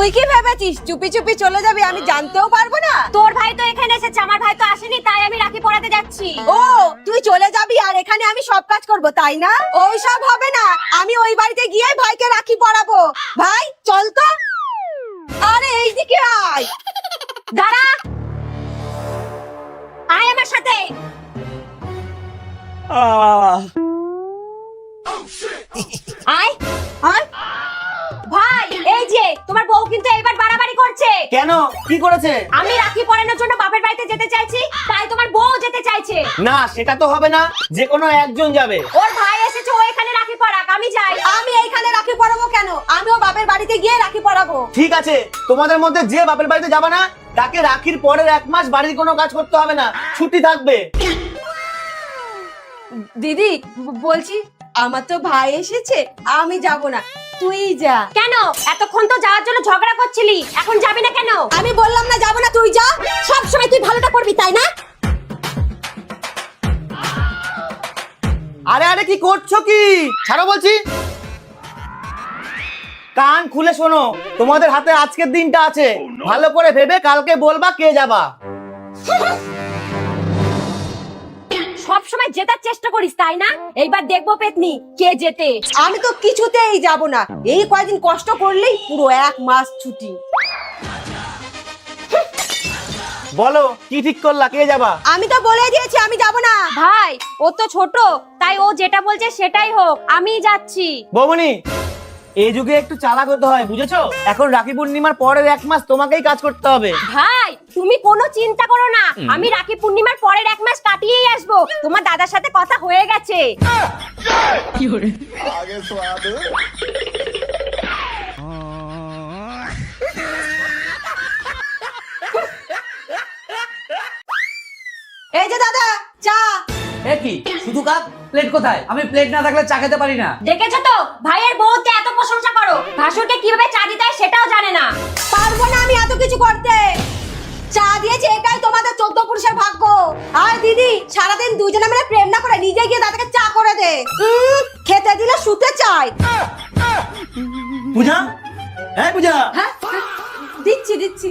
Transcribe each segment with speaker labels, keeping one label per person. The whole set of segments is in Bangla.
Speaker 1: তুই কি ভেবেছিস চুপি চুপি চলে যাবি আমি জানতেও পারবো না?
Speaker 2: তোর ভাই তো এখানে এসেছে, আমার ভাই তো আসেনি, তাই আমি রাখি পরাতে যাচ্ছি।
Speaker 1: ও তুই চলে যাবি আর এখানে আমি সব কাজ করব তাই না? ওই সব হবে না, আমি ওই বাড়িতে গিয়ে ভাইকে রাখি পরাবো। ভাই চল তো। আরে এইদিকে আয়।
Speaker 2: দাঁড়া, আয় আমার সাথে। আয়
Speaker 1: আয়।
Speaker 2: ভাই, এই যে তোমার বউ কিন্তু এইবার বাড়াবাড়ি করছে।
Speaker 3: কেন, কি করেছে?
Speaker 2: আমি রাখি পরানোর জন্য বাপের বাড়িতে যেতে চাইছি, তাই তোমার বউ যেতে চাইছে।
Speaker 3: না, সেটা তো হবে না, যে কোনো একজন যাবে।
Speaker 2: ওর ভাই এসেছে, ও এখানে রাখি পরাক, আমি যাই।
Speaker 1: আমি এইখানে রাখি পরাবো কেন? আমিও বাপের বাড়িতে গিয়ে রাখি পরাবো।
Speaker 3: ঠিক আছে, তোমাদের মধ্যে যে বাপের বাড়িতে যাবে না তাকে রাখির পরের 1 মাস বাড়ির কোনো কাজ করতে হবে না, ছুটি থাকবে।
Speaker 1: দিদি বলছি আমার তো ভাই এসেছে, আমি যাব না, তুই যা।
Speaker 2: কেন, এতক্ষণ তো যাওয়ার জন্য ঝগড়া করছিলি, এখন যাবি না কেন?
Speaker 1: আমি বললাম না যাব না, তুই যা।
Speaker 2: সব সময় তুই ভালোটা করবি তাই না?
Speaker 3: আরে আরে, কি করছো কি? ছাড়ো বলছি। কান খুলে শোনো, তোমাদের হাতে আজকের দিনটা আছে, ভালো করে ভেবে কালকে বলবা কে যাবা।
Speaker 2: সব সময় জেতার চেষ্টা করিস তাই না? এইবার দেখবো পেতনি কে জেতে।
Speaker 1: আমি তো কিছুতেই যাব না, এই কয়দিন কষ্ট করলেই পুরো 1 মাস ছুটি।
Speaker 3: বলো কি ঠিক করলা, কে যাবা?
Speaker 1: আমি তো বলে দিয়েছি আমি যাব না।
Speaker 2: ভাই, ও তো ছোট, তাই ও যেটা বলছে সেটাই হোক, আমি যাচ্ছি।
Speaker 3: বৌমনি, এই যুগে একটু চালাক হতে হয়, বুঝেছো? এখন রাখি পূর্ণিমার পরের 1 মাস তোমাকেই কাজ করতে হবে।
Speaker 2: ভাই, তুমি কোনো চিন্তা করো না, আমি রাখি পূর্ণিমার পরের 1 মাস কাটিয়েই আসবো। তোমার দাদার সাথে কথা হয়ে গেছে।
Speaker 1: এই যে দাদা চা।
Speaker 4: এ কি শুধু কাপ, প্লেট কোথায়? আমি প্লেট না থাকলে চা খেতে পারি না।
Speaker 2: দেখেছো তো, ভাইয়ের বউকে এত প্রশংসা করো, ভাসুরকে কিভাবে চা দিতে হয় সেটাও জানে না।
Speaker 1: পারবো না আমি এত কিছু করতে। চা দিয়েছে এটাই তোমাদের 14 পুরুষের ভাগ্য। আর দিদি সারাদিন দুজনে মিলে প্রেম না করে নিজে গিয়ে দাদাকে চা করে দে। খেতে দিলে শুতে চাই।
Speaker 3: পূজা, হ্যাঁ পূজা।
Speaker 1: হ্যাঁ দিচ্ছি দিচ্ছি।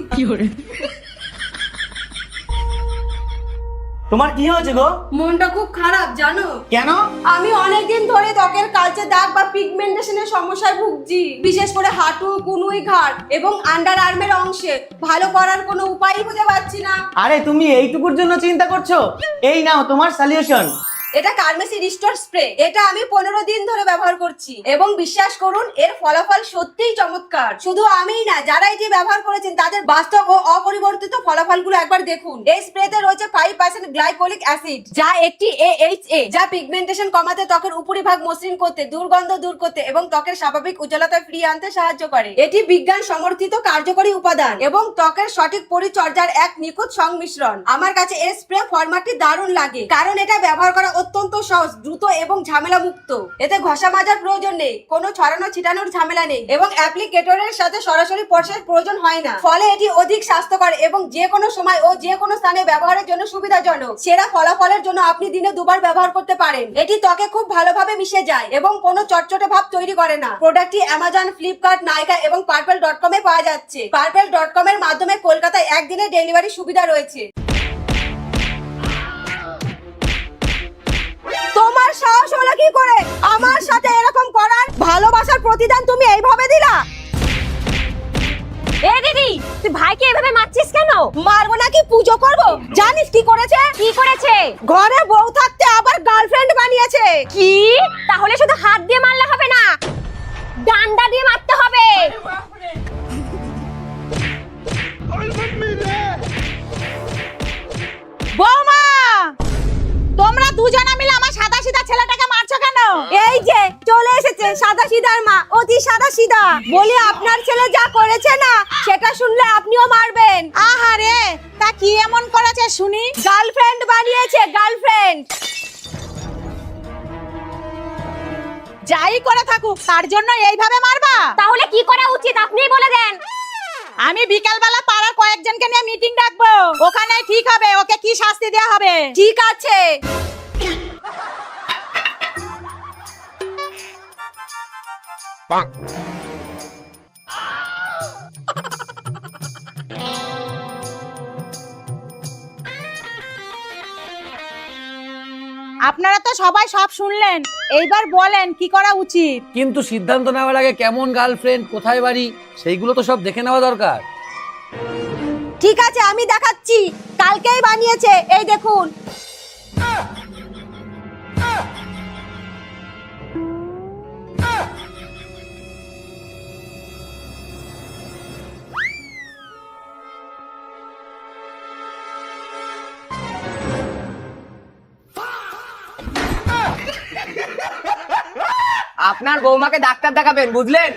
Speaker 3: তোমার কি হয়েছে গো?
Speaker 1: মনটা খুব খারাপ জানো।
Speaker 3: কেন?
Speaker 1: আমি অনেকদিন ধরে ত্বকের কালচে দাগ বা পিগমেন্টেশনের সমস্যায় ভুগছি, বিশেষ করে হাঁটু, কনুই, ঘাড় এবং আন্ডার আর্মের অংশে। ভালো করার কোনো উপায়ই খুঁজে পাচ্ছি না।
Speaker 3: আরে তুমি এইটুকুর জন্য চিন্তা করছো? এই নাও তোমার সলিউশন।
Speaker 1: এটা কার্মেসি রিস্টোর স্প্রে। এটা আমি 15 দিন ধরে ব্যবহার করছি এবং বিশ্বাস করুন এর ফলাফল সত্যিই চমৎকার। শুধু আমিই না, যারা এটি ব্যবহার করেছেন তাদের বাস্তব ও অপরিবর্তিত ফলাফলগুলো একবার দেখুন। এই স্প্রেতে রয়েছে 5% গ্লাইকোলিক অ্যাসিড, যা একটি AHA, যা পিগমেন্টেশন কমাতে, ত্বকের উপরিভাগ মসৃণ করতে, দুর্গন্ধ দূর করতে এবং ত্বকের স্বাভাবিক উজ্জ্বলতা ফিরিয়ে আনতে সাহায্য করে। এটি বিজ্ঞান সমর্থিত কার্যকরী উপাদান এবং ত্বকের সঠিক পরিচর্যার এক নিখুঁত সংমিশ্রণ। আমার কাছে এই স্প্রে ফরম্যাটটি দারুণ লাগে, কারণ এটা ব্যবহার করা অত্যন্ত সহজ, দ্রুত এবং ঝামেলা মুক্ত। এতে ঘষা মাজার প্রয়োজন নেই, কোনো ছড়ানো ছিটানোর ঝামেলা নেই এবং অ্যাপ্লিকেটরের সাথে সরাসরি স্পর্শের প্রয়োজন হয় না। ফলে এটি অধিক স্বাস্থ্যকর এবং যে কোনো সময় ও যে কোনো স্থানে ব্যবহারের জন্য সুবিধাজনক। সেরা ফলাফলের জন্য আপনি দিনে 2 বার ব্যবহার করতে পারেন। এটি ত্বকে খুব ভালোভাবে মিশে যায় এবং কোনো চটচটে ভাব তৈরি করে না। প্রোডাক্টটি অ্যামাজন, ফ্লিপকার্ট, নাইকা এবং পার্পল.com এ পাওয়া যাচ্ছে। পার্পল.com এর মাধ্যমে কলকাতায় একদিনের ডেলিভারি সুবিধা রয়েছে। তোমার সাহস হলো কি করে আমার সাথে এরকম করার? ভালোবাসার প্রতিদান তুমি এইভাবে দিলা?
Speaker 2: এ দিদি, তুই ভাইকে এভাবে মারছিস কেন?
Speaker 1: মারবো নাকি পুজো করব? জানিস কি করেছে?
Speaker 2: কি করেছে?
Speaker 1: ঘরে বউ থাকতে আবার গার্লফ্রেন্ড বানিয়েছে।
Speaker 2: কি? তাহলে শুধু হাত দিয়ে মারলে হবে না, ডান্ডা দিয়ে মারতে হবে।
Speaker 1: বৌমা, তোমরা দুজনা মিলে আমার সাদাসিধা ছেলেটাকে মারছো কেন? এই যে চলে এসেছে সাদাসিধার মা, অতি সাদাসিধা। বলি আপনার ছেলে যা করেছে না, সেটা শুনলে আপনিও মারবেন। আহারে, তা কি এমন করেছে শুনি? গার্লফ্রেন্ড বানিয়েছে, গার্লফ্রেন্ড। যাই করে থাকুক, তার জন্য এইভাবে মারবা?
Speaker 2: তাহলে কি করা উচিত আপনিই বলে দেন।
Speaker 1: আমি বিকালবেলা পাড়ার কয়েকজনকে নিয়ে মিটিং ডাকবো, ওখানে ঠিক হবে ওকে কি শাস্তি দেওয়া হবে। ঠিক আছে।
Speaker 5: আপনারা তো সবাই সব শুনলেন, এইবার বলেন কি করা উচিত।
Speaker 4: কিন্তু সিদ্ধান্ত নেওয়ার আগে কেমন গার্লফ্রেন্ড, কোথায় বাড়ি, সেইগুলো তো সব দেখে নেওয়া দরকার।
Speaker 1: ঠিক আছে, আমি দেখাচ্ছি। কালকেই বানিয়েছে, এই দেখুন।
Speaker 6: আপনার বৌমাকে ডাক্তার দেখাবেন, বুঝলেন?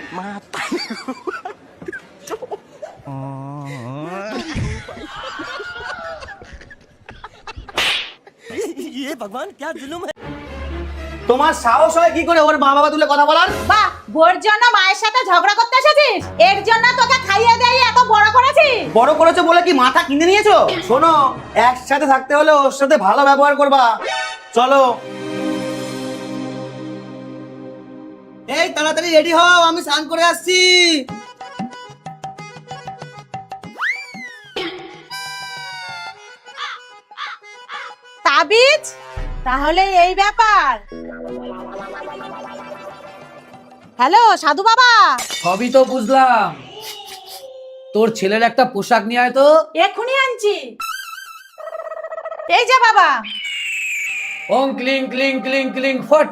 Speaker 3: তোমার সাহস হয় কি করে ওর মা বাবা তুলে কথা বলার?
Speaker 5: বাহ, বোর জন্য মায়ের সাথে ঝগড়া করতে এসেছিস? এর জন্য তোকে খাইয়ে দিয়ে এত বড় করেছিস?
Speaker 3: বড় করেছো বলে কি মাথা কিনে নিয়েছো? শোনো, একসাথে থাকতে হলে ওর সাথে ভালো ব্যবহার করবা। চলো। এই তাড়াতাড়ি রেডি হও, আমি স্নান করে আসছি।
Speaker 5: তাবিজ? তাহলে এই ব্যাপার। হ্যালো সাধু বাবা।
Speaker 4: সবই তো বুঝলাম, তোর ছেলের একটা পোশাক নিয়ে আয় তো।
Speaker 5: এক্ষুনি আনছি। এই যে বাবা।
Speaker 4: ওং ক্লিং ক্লিং ক্লিং ক্লিং ফট।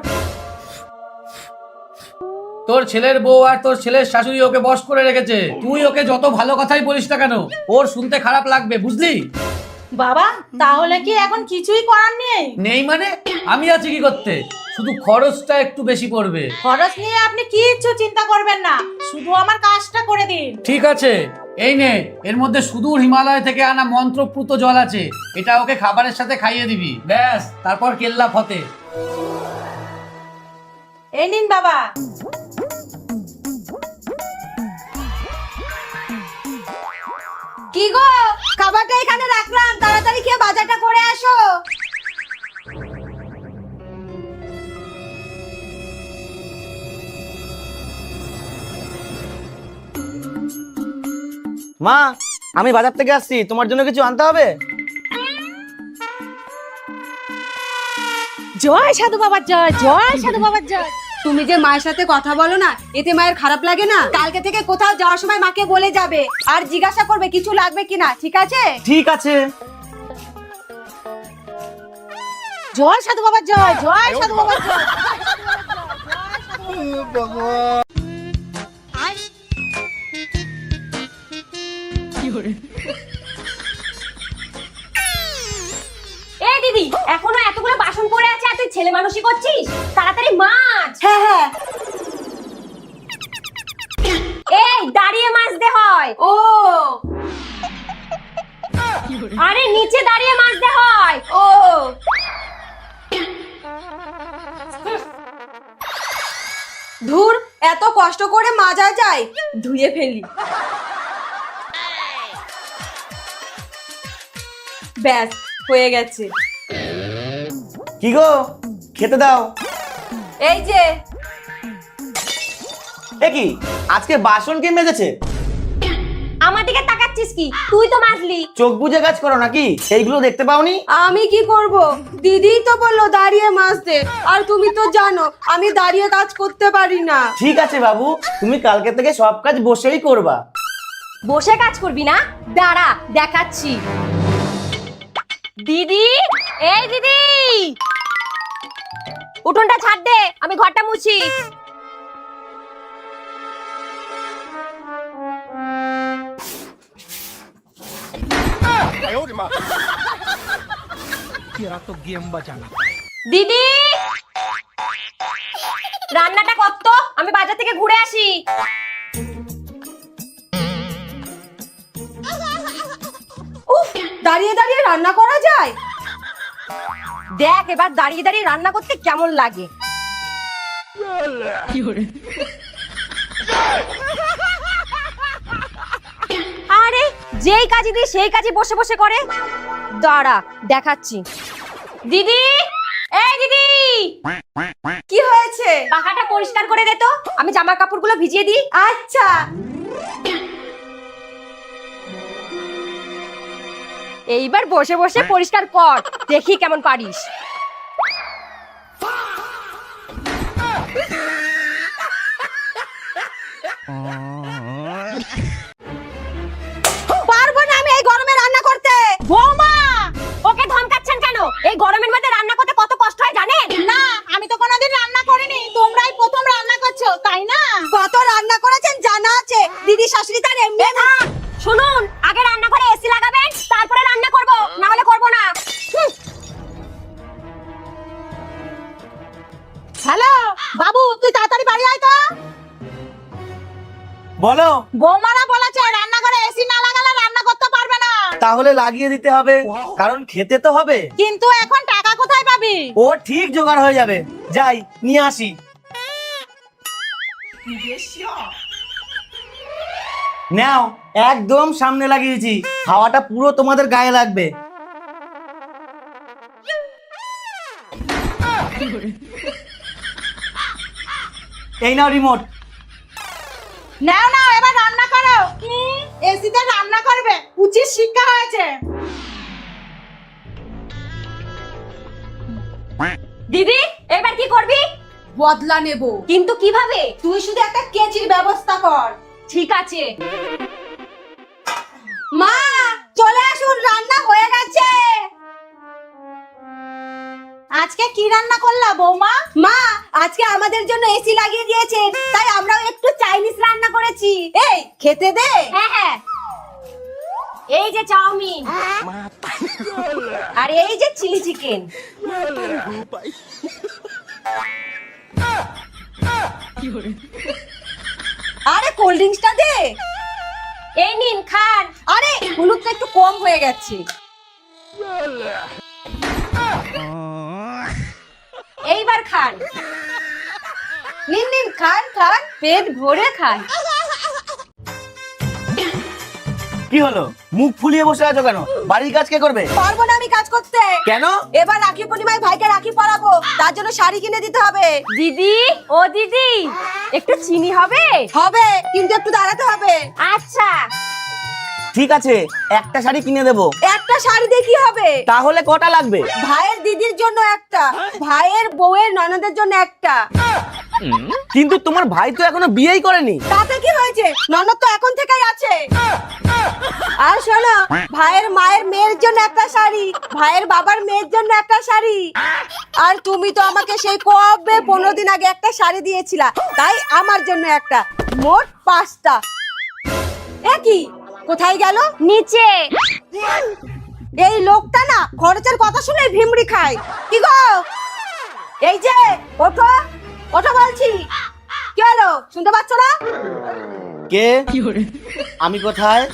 Speaker 4: তোর ছেলের বউ আর তোর ছেলের শাশুড়ি ওকে বশ করে রেখেছে। তুই ওকে যত ভালো কথাই বলিস না কেন, ওর শুনতে খারাপ লাগবে, বুঝলি?
Speaker 5: বাবা, তাহলে কি এখন কিছুই করার নেই?
Speaker 4: নেই মানে? আমি আছি কি করতে, শুধু খরচটা একটু বেশি পড়বে।
Speaker 5: খরচ নিয়ে আপনি কিচ্ছু চিন্তা করবেন না, শুধু আমার কাজটা করে দিন।
Speaker 4: ঠিক আছে, এই নে, এর মধ্যে সুদূর হিমালয় থেকে আনা মন্ত্রপ্রুত জল আছে, এটা ওকে খাবারের সাথে খাইয়ে দিবি, ব্যাস, তারপর কেল্লা ফতে।
Speaker 5: এই নিন বাবা।
Speaker 1: কি গো, খাবারটা এখানে রাখলাম, তাড়াতাড়ি খেয়ে বাজারটা করে আসো।
Speaker 3: মা, আমি বাজার থেকে আসছি, তোমার জন্য কিছু আনতে হবে?
Speaker 5: জয় সাধু বাবার জয়, জয় সাধু বাবার জয়।
Speaker 1: তুমি যে মায়ের সাথে কথা বলো না, এতে মায়ের খারাপ লাগে না? কালকে থেকে কোথাও যাওয়ার সময় মাকে বলে যাবে, আর জিজ্ঞাসা করবে কিছু লাগবে কিনা, ঠিক আছে?
Speaker 3: ঠিক আছে।
Speaker 5: জয় সাধু বাবার জয়, জয় সাধু বাবার জয়।
Speaker 2: এই দিদি, এখনো এতগুলো বাসন পড়ে আছে আর তুই ছেলে মানুষই করছিস? তাড়াতাড়ি মাছ।
Speaker 1: হ্যাঁ হ্যাঁ।
Speaker 2: এই দাঁড়িয়ে মাজতে হয়।
Speaker 1: ও
Speaker 2: আরে নিচে দাঁড়িয়ে মাজতে হয়।
Speaker 1: ও, ধুর, এত কষ্ট করে মাজা যায়, ধুয়ে ফেলি। ব্যাস, হয়ে গেছে।
Speaker 3: কি গো, খেতে দাও।
Speaker 1: এই যে।
Speaker 3: এ কি, আজকে বাসন কে মেজেছে?
Speaker 2: আমার দিকে তাকাচ্ছিস কি? তুই তো মাজলি।
Speaker 3: চোখ বুজে কাজ করো নাকি? সেইগুলো দেখতে পাওনি?
Speaker 1: আমি কি করব? দিদি তো বললো দাঁড়িয়ে মাজতে, আর তুমি তো জানো আমি দাঁড়িয়ে কাজ করতে পারি না।
Speaker 3: ঠিক আছে বাবু, তুমি কালকে থেকে সব কাজ বসেই করবা।
Speaker 2: বসে কাজ করবি না? দাঁড়া, দেখাচ্ছি। দিদি, এই দিদি, উঠোনটা ছাড় দে, আমি ঘরটা মুছি। দিদি, রান্নাটা কর তো, আমি বাজার থেকে ঘুরে আসি।
Speaker 1: উফ, দাঁড়িয়ে দাঁড়িয়ে রান্না করা যায়?
Speaker 2: দেখ এবার দাঁড়িয়ে দাঁড়িয়ে রান্না করতে কেমন লাগে। আরে যেই কাজই দিই সেই কাজই বসে বসে করে। দাঁড়া, দেখাচ্ছি। দিদি, এই দিদি,
Speaker 1: কি হয়েছে?
Speaker 2: পাখাটা পরিষ্কার করে দে তো, আমি জামা কাপড়গুলো ভিজিয়ে দিই।
Speaker 1: আচ্ছা।
Speaker 2: এইবার বসে বসে পরিষ্কার কর, দেখি কেমন পারিস।
Speaker 1: পারবো না আমি এই গরমে রান্না করতে।
Speaker 2: বৌমা ওকে ধমকাচ্ছেন কেন? এই গরমের মধ্যে রান্না করতে কত কষ্ট হয় জানেন?
Speaker 5: না আমি তো কোনোদিন রান্না করিনি, তোমরাই প্রথম রান্না করছো তাই না?
Speaker 1: কত রান্না করেছেন জানা আছে, দিদি শাশুড়ি তার এমনি
Speaker 2: থাক, শুনুন, আগে রান্নাঘরে এসি লাগাবেন, তারপরে রান্না করব, না হলে করব না।
Speaker 5: হ্যালো বাবু, তুই তাড়াতাড়ি বাড়ি আয় তো।
Speaker 3: বলো।
Speaker 5: বৌমারা বলেছে রান্নাঘরে এসি না লাগালে রান্না করতে পারবে না।
Speaker 3: তাহলে লাগিয়ে দিতে হবে, কারণ খেতে তো হবে।
Speaker 5: কিন্তু এখন টাকা কোথায় পাবি?
Speaker 3: ও ঠিক জোগাড় হয়ে যাবে, যাই নিয়ে আসি। নাও, একদম সামনে লাগিয়েছি, হাওয়াটা পুরো তোমাদের গায়ে লাগবে। এই নাও রিমোট।
Speaker 5: নাও নাও, এবার রান্না করো। এসিতে রান্না করবে, উচিত শিক্ষা হয়েছে।
Speaker 2: দিদি এবার কি করবি?
Speaker 1: বদলা নেব।
Speaker 2: কিন্তু কিভাবে?
Speaker 1: তুই শুধু একটা কেচির ব্যবস্থা কর।
Speaker 2: ঠিক আছে।
Speaker 1: মা চলে আসুন, রান্না হয়ে গেছে।
Speaker 5: আজকে কি রান্না করলা বৌমা?
Speaker 1: মা আজকে আমাদের জন্য এসি লাগিয়ে দিয়েছেন, তাই আমরাও একটু চাইনিজ রান্না করেছি। এই খেতে দে।
Speaker 2: হ্যাঁ হ্যাঁ, এই যে চাউমিন আর এই যে চিলি চিকেন।
Speaker 1: আরে কোল্ড ড্রিঙ্কসটা দে।
Speaker 2: এই নিন খান।
Speaker 1: আরে হলুদটা একটু কম হয়ে গেছে।
Speaker 2: এইবার খান।
Speaker 1: নিন নিন খান খান,
Speaker 2: পেট ভরে খান।
Speaker 3: কি হলো, মুখ ফুলিয়ে বসে আছো কেন? বাড়ির কাজ কে করবে?
Speaker 1: পারবো না আমি কাজ করতে।
Speaker 3: কেন?
Speaker 1: এবার রাখি পূর্ণিমায় ভাইকে রাখি পরাবো, তার জন্য শাড়ি কিনে দিতে হবে।
Speaker 2: দিদি, ও দিদি, একটু চিনি হবে?
Speaker 1: হবে, কিন্তু একটু দাঁড়াতে হবে।
Speaker 2: আচ্ছা।
Speaker 3: ঠিক আছে, একটা শাড়ি কিনে দেবো।
Speaker 1: একটা শাড়ি দিয়ে কি হবে?
Speaker 3: তাহলে কটা লাগবে?
Speaker 1: ভাইয়ের দিদির জন্য একটা, ভাইয়ের বউয়ের ননদের জন্য একটা।
Speaker 3: কিন্তু তোমার ভাই তো এখনো বিয়েই করেনি।
Speaker 1: তাতে কি হয়েছে, ননদ তো এখন থেকেই আছে। আর শোনো, ভাইয়ের মায়ের মেয়ের জন্য একটা শাড়ি, ভাইয়ের বাবার মেয়ের জন্য একটা শাড়ি। আর তুমি তো আমাকে সেই কবে 15 দিন আগে একটা শাড়ি দিয়েছিলা, তাই আমার জন্য একটা, মোট 5টা। এ কি, কোথায় গেল?
Speaker 2: নিচে।
Speaker 1: এই লোকটা না খরচের কথা শুনে ভিমড়ি খায়। কি গো, এই যে ওঠো ওঠো বলছি। কি হলো, শুনতে পাচ্ছ না?
Speaker 3: কে? আমি কোথায়?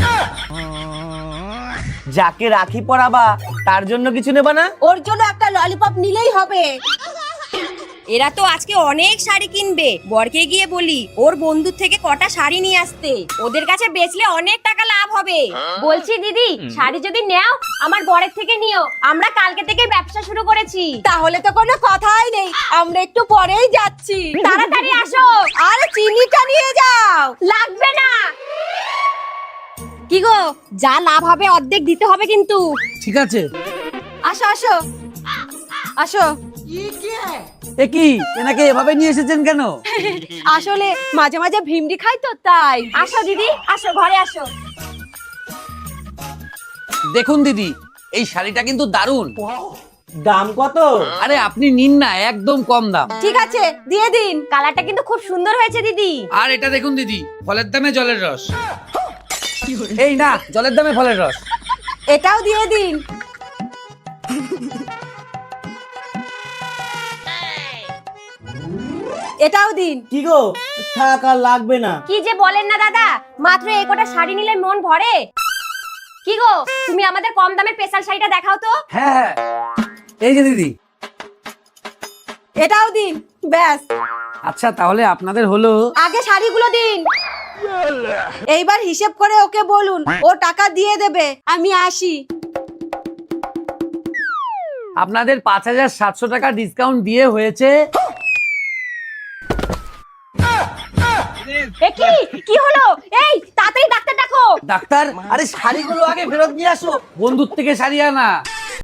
Speaker 3: যাকে রাখি পরাবা তার জন্য কিছু নেবা না?
Speaker 1: ওর জন্য একটা ললিপপ নিলেই হবে।
Speaker 2: এরা তো আজকে অনেক শাড়ি কিনবে। বরকে গিয়ে বলি ওর বন্ধুর থেকে কটা শাড়ি নিয়ে আসতে, ওদের কাছে বেচলে অনেক টাকা লাভ হবে। বলছি দিদি, শাড়ি যদি নাও আমার বরের থেকে নিও, আমরা কালকে থেকে ব্যবসা শুরু করেছি।
Speaker 1: তাহলে তো কোনো কথাই নেই, আমরা একটু পরেই যাচ্ছি।
Speaker 2: তাড়াতাড়ি আসো।
Speaker 1: আর চিনিটা নিয়ে যাও।
Speaker 2: লাগবে না। কি গো, যা লাভ হবে অর্ধেক দিতে হবে কিন্তু।
Speaker 4: ঠিক আছে।
Speaker 1: আসো আসো আসো।
Speaker 4: এ কি, এনাকে এভাবে নিয়ে এসেছেন কেন?
Speaker 1: আসলে মাঝে মাঝে ভিমড়ি খাই তো তাই।
Speaker 2: আসো দিদি, আসো, ঘরে আসো।
Speaker 4: দেখুন দিদি, এই শাড়িটা কিন্তু দারুণ।
Speaker 3: দাম কত?
Speaker 4: আরে আপনি নিন না, একদম কম দাম।
Speaker 1: ঠিক আছে, দিয়ে দিন।
Speaker 2: কালারটা কিন্তু খুব সুন্দর হয়েছে দিদি।
Speaker 4: আর এটা দেখুন দিদি, ফলের দামে জলের রস। এই না, জলের দামে ফলের রস।
Speaker 1: এটাও দিয়ে দিন। এটাও দিন।
Speaker 3: কি গো, থাক আর লাগবে না।
Speaker 2: কি যে বলেন না দাদা, মাত্র এই কটা শাড়ি নিলে মন ভরে? কি গো, তুমি আমাদের কম দামের স্পেশাল শাড়িটা দেখাও তো।
Speaker 4: হ্যাঁ হ্যাঁ, এই যে দিদি।
Speaker 1: এটাও দিন, ব্যাস।
Speaker 4: আচ্ছা তাহলে আপনাদের হলো।
Speaker 1: আগে শাড়িগুলো দিন। এইবার হিসেব করে ওকে বলুন, ও টাকা দিয়ে দেবে। আমি আসি।
Speaker 4: আপনাদের 5,700 টাকা ডিসকাউন্ট দিয়ে হয়েছে।
Speaker 2: এ কি, কি হলো? এই তাড়াতাড়ি ডাক্তার ডাকো।
Speaker 4: ডাক্তার? আরে শাড়িগুলো আগে ফেরত নিয়ে আসো, বন্ধুর থেকে শাড়ি আনা।